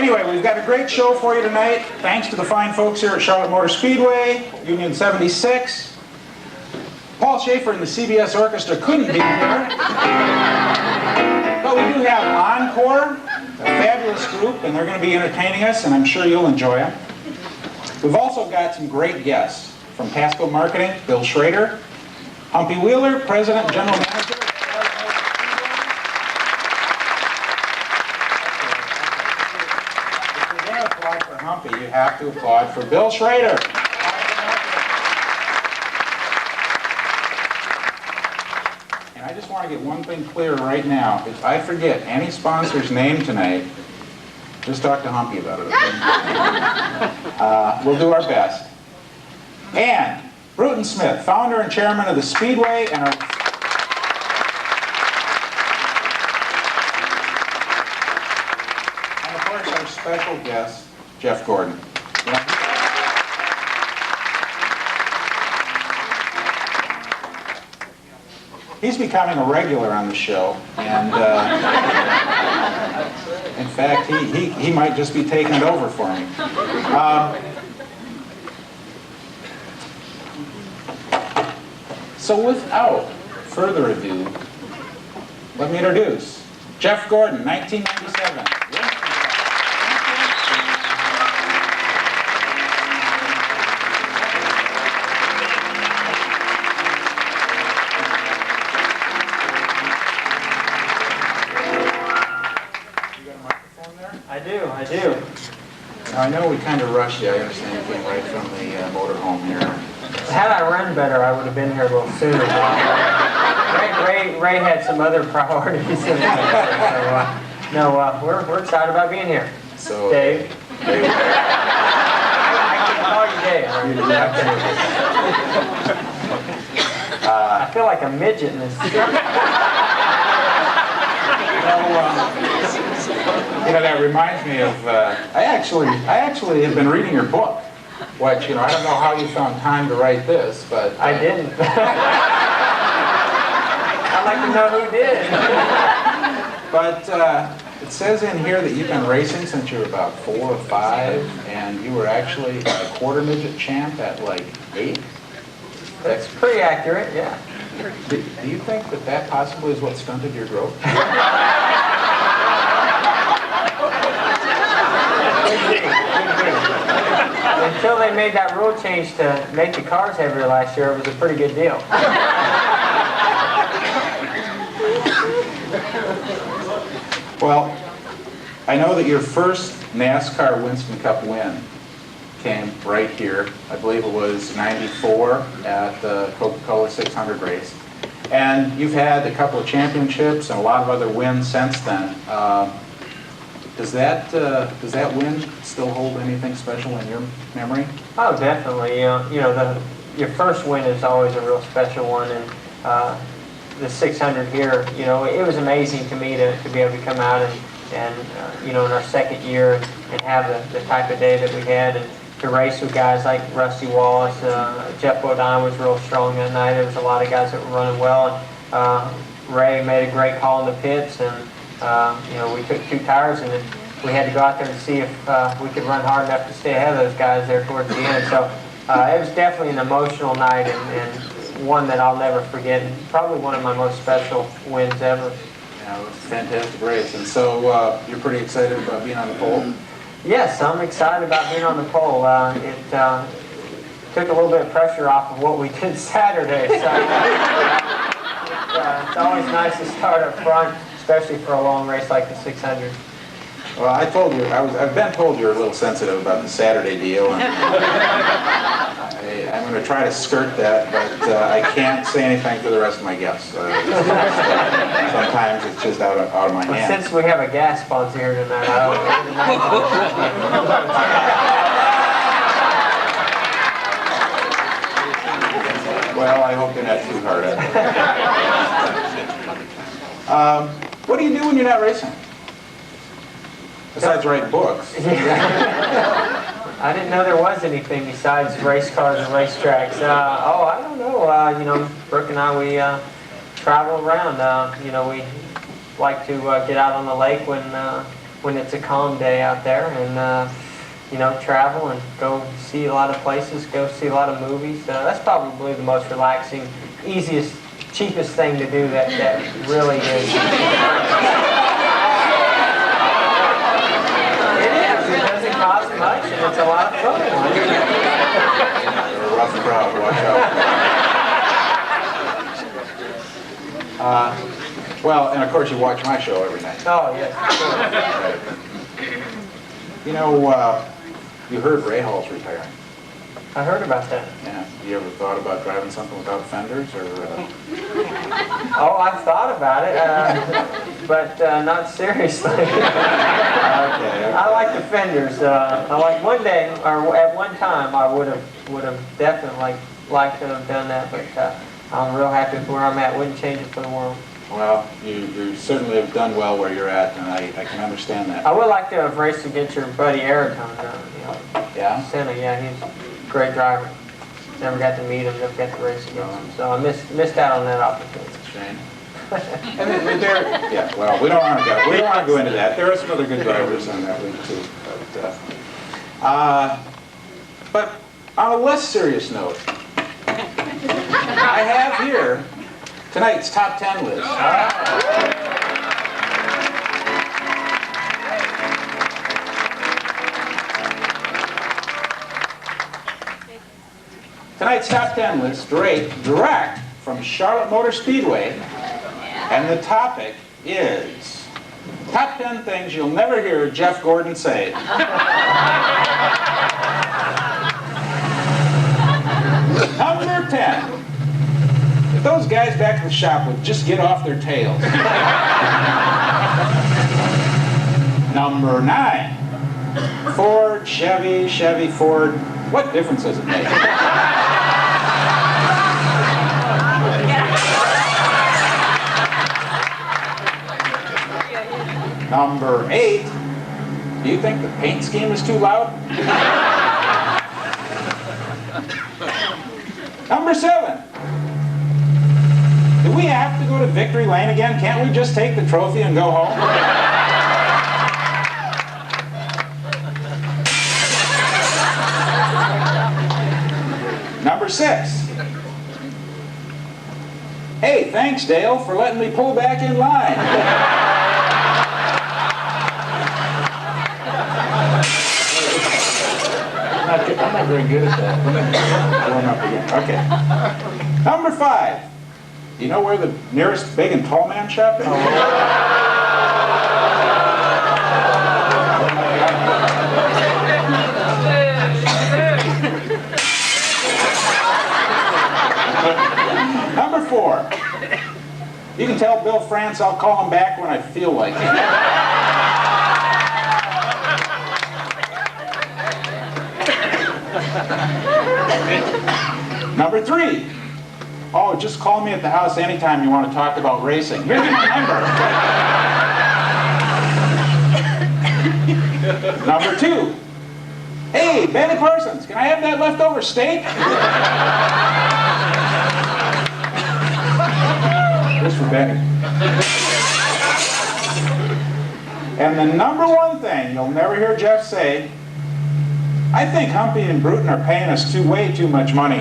Anyway, we've got a great show for you tonight. Thanks to the fine folks here at Charlotte Motor Speedway, Union 76. Paul Schaefer and the CBS Orchestra couldn't be here. But we do have Encore, a fabulous group, and they're going to be entertaining us, and I'm sure you'll enjoy them. We've also got some great guests from Pasco Marketing, Bill Schrader, Humpy Wheeler, President and General Manager. If you're going to applaud for Humpy, you have to applaud for Bill Schrader. And I just want to get one thing clear right now. If I forget any sponsor's name tonight, just talk to Humpy about it, okay? We'll do our best. And Bruton Smith, founder and chairman of the Speedway, and our of course our special guest, Jeff Gordon. He's becoming a regular on the show, and in fact, he might just be taking it over for me. So without further ado, let me introduce Jeff Gordon, 1997. I do. Now, I know we kind of rushed you. I understand you came right from the motorhome here. Had I run better, I would have been here a little sooner. Ray had some other priorities. So, we're excited about being here. So, Dave. I can call you Dave. I feel like a midget in this. That reminds me of, I actually have been reading your book, which, I don't know how you found time to write this, but... I didn't. I'd like to know who did. But it says in here that you've been racing since you were about 4 or 5, and you were actually a quarter midget champ at like 8? That's pretty accurate, yeah. Do you think that possibly is what stunted your growth? Until they made that rule change to make the cars heavier last year, it was a pretty good deal. Well, I know that your first NASCAR Winston Cup win came right here. I believe it was '94 at the Coca-Cola 600 race. And you've had a couple of championships and a lot of other wins since then. Does that win still hold anything special in your memory? Oh, definitely. Your first win is always a real special one, and the 600 here, it was amazing to me to be able to come out and in our second year and have the type of day that we had, and to race with guys like Rusty Wallace. Jeff Bodine was real strong that night. There was a lot of guys that were running well, and Ray made a great call in the pits, and we took 2 tires, and then we had to go out there and see if we could run hard enough to stay ahead of those guys there towards the end. So it was definitely an emotional night, and one that I'll never forget, and probably one of my most special wins ever. Yeah, it was a fantastic race. And so you're pretty excited about being on the pole? Yes, I'm excited about being on the pole. It took a little bit of pressure off of what we did Saturday. So it's always nice to start up front, especially for a long race like the 600. Well, I told you, I've been told you're a little sensitive about the Saturday deal, and I'm going to try to skirt that, but I can't say anything for the rest of my guests. Sometimes it's just out of my hands. Since we have a gas sponsor here tonight, Well, I hope you're not too hard at it. What do you do when you're not racing? Besides write books. I didn't know there was anything besides race cars and racetracks. I don't know. Brooke and I, we travel around. We like to get out on the lake when when it's a calm day out there, and you know, travel and go see a lot of places, go see a lot of movies. That's probably the most relaxing, easiest, cheapest thing to do that really is. It is. It doesn't cost much, and it's a lot of fun. You're a rough crowd. Watch out. Well, and of course you watch my show every night. Oh, yes. You know, you heard Ray Hall's retiring. I heard about that. Yeah. You ever thought about driving something without fenders, or? Oh, I've thought about it, but not seriously. Okay. I like the fenders. I like one day, or at one time, I would have definitely liked to have done that, but I'm real happy with where I'm at. Wouldn't change it for the world. Well, you certainly have done well where you're at, and I can understand that. I would like to have raced against your buddy Ayrton. Yeah? Senna, yeah, he's a great driver. Never got to meet him, never got to race against him, so I missed out on that opportunity. Shame. And yeah, well, we don't want to go into that. There are some other good drivers in that league too. But on a less serious note, I have here tonight's top 10 list. Tonight's top 10 list, direct from Charlotte Motor Speedway, and the topic is top 10 things you'll never hear Jeff Gordon say. Number 10. If those guys back at the shop would just get off their tails. Number 9. Ford, Chevy, Ford. What difference does it make? Number 8, do you think the paint scheme is too loud? Number 7, do we have to go to Victory Lane again? Can't we just take the trophy and go home? Number 6, hey, thanks Dale for letting me pull back in line. I'm not very good at that. Warm up again. Okay. Number 5. Do you know where the nearest big and tall man shop is? Number 4. You can tell Bill France I'll call him back when I feel like it. Number 3. Oh, just call me at the house anytime you want to talk about racing. Here's my number. Number 2. Hey, Benny Parsons, can I have that leftover steak? Just for Benny. And the number 1 thing you'll never hear Jeff say, I think Humpy and Bruton are paying us way too much money.